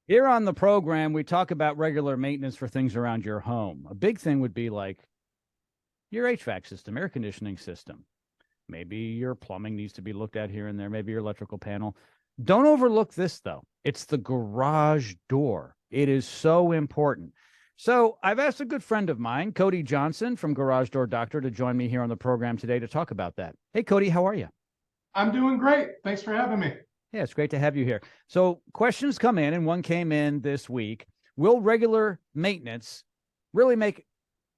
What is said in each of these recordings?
Here on the program, we talk about regular maintenance for things around your home. A big thing would be like your HVAC system, air conditioning system. Maybe your plumbing needs to be looked at here and there, maybe your electrical panel. Don't overlook this, though. It's the garage door. It is so important. So I've asked a good friend of mine, Cody Johnson from Garage Door Doctor, to join me here on the program today to talk about that. Hey, Cody, how are you? I'm doing great. Thanks for having me. Yeah, it's great to have you here. So questions come in, and one came in this week. Will regular maintenance really make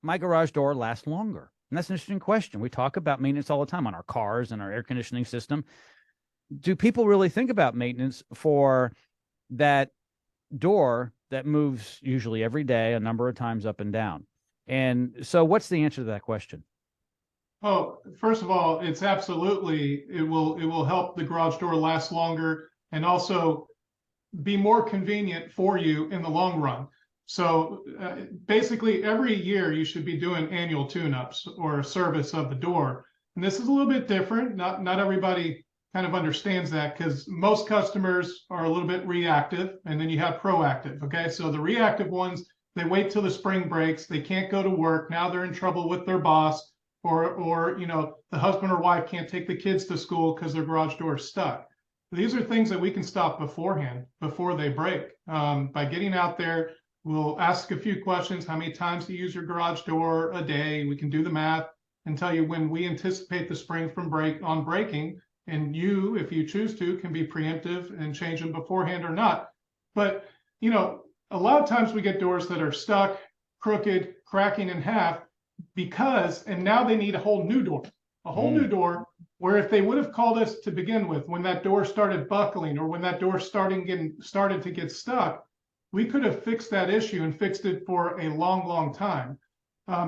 my garage door last longer? And that's an interesting question. We talk about maintenance all the time on our cars and our air conditioning system. Do people really think about maintenance for that door that moves usually every day, a number of times up and down? And so what's the answer to that question? Oh, first of all, it's absolutely it will help the garage door last longer and also be more convenient for you in the long run. So basically, every year you should be doing annual tune-ups or service of the door. And this is a little bit different. Not everybody kind of understands that because most customers are a little bit reactive, and then you have proactive. Okay, so the reactive ones, they wait till the spring breaks. They can't go to work. Now they're in trouble with their boss, or the husband or wife can't take the kids to school because their garage door is stuck. These are things that we can stop beforehand, before they break. By getting out there, we'll ask a few questions. How many times do you use your garage door a day? We can do the math and tell you when we anticipate the spring from breaking. And you, if you choose to, can be preemptive and change them beforehand or not. But, a lot of times we get doors that are stuck, crooked, cracking in half and now they need a whole new door where if they would have called us to begin with, when that door started buckling or when that door started to get stuck, we could have fixed that issue and fixed it for a long, long time.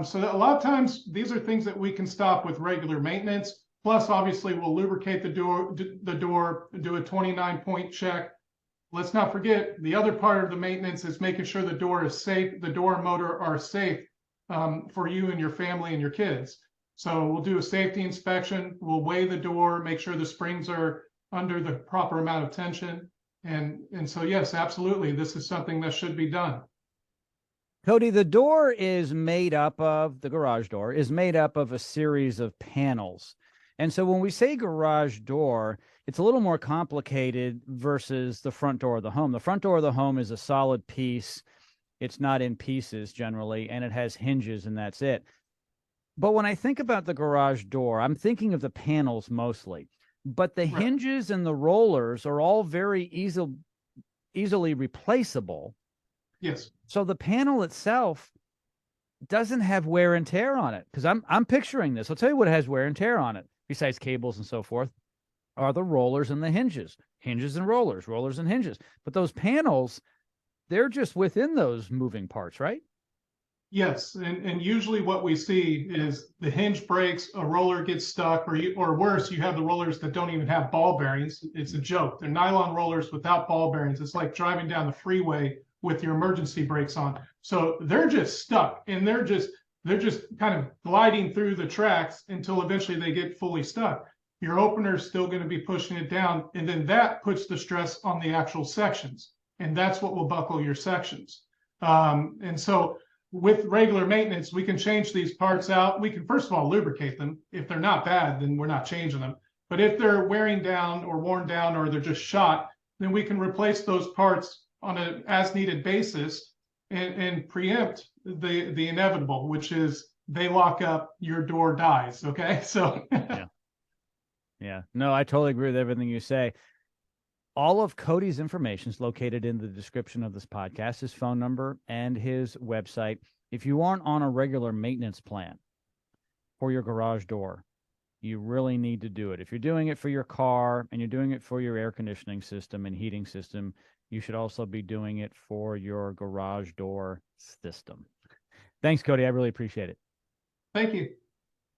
So that a lot of times these are things that we can stop with regular maintenance. Plus, obviously, we'll lubricate the door, do a 29-point check. Let's not forget the other part of the maintenance is making sure the door is safe, the door and motor are safe for you and your family and your kids. So we'll do a safety inspection. We'll weigh the door, make sure the springs are under the proper amount of tension. And so, yes, absolutely, this is something that should be done. Cody, the garage door is made up of a series of panels. And so when we say garage door, it's a little more complicated versus the front door of the home. The front door of the home is a solid piece. It's not in pieces generally, and it has hinges, and that's it. But when I think about the garage door, I'm thinking of the panels mostly. But the Right. hinges and the rollers are all very easily replaceable. Yes. So the panel itself doesn't have wear and tear on it, because I'm picturing this. I'll tell you what has wear and tear on it, besides cables and so forth, are the rollers and the hinges. Hinges and rollers, rollers and hinges. But those panels, they're just within those moving parts, right? Yes, and usually what we see is the hinge breaks, a roller gets stuck, or worse, you have the rollers that don't even have ball bearings. It's a joke. They're nylon rollers without ball bearings. It's like driving down the freeway with your emergency brakes on. So they're just stuck, and they're just kind of gliding through the tracks until eventually they get fully stuck. Your opener is still going to be pushing it down, and then that puts the stress on the actual sections, and that's what will buckle your sections. And so with regular maintenance, we can change these parts out. We can, first of all, lubricate them. If they're not bad, then we're not changing them. But if they're wearing down or worn down or they're just shot, then we can replace those parts on an as needed basis and preempt the inevitable, which is they lock up, your door dies. Okay. So Yeah. Yeah. No, I totally agree with everything you say. All of Cody's information is located in the description of this podcast, his phone number and his website. If you aren't on a regular maintenance plan for your garage door, you really need to do it. If you're doing it for your car and you're doing it for your air conditioning system and heating system, you should also be doing it for your garage door system. Thanks, Cody. I really appreciate it. thank you.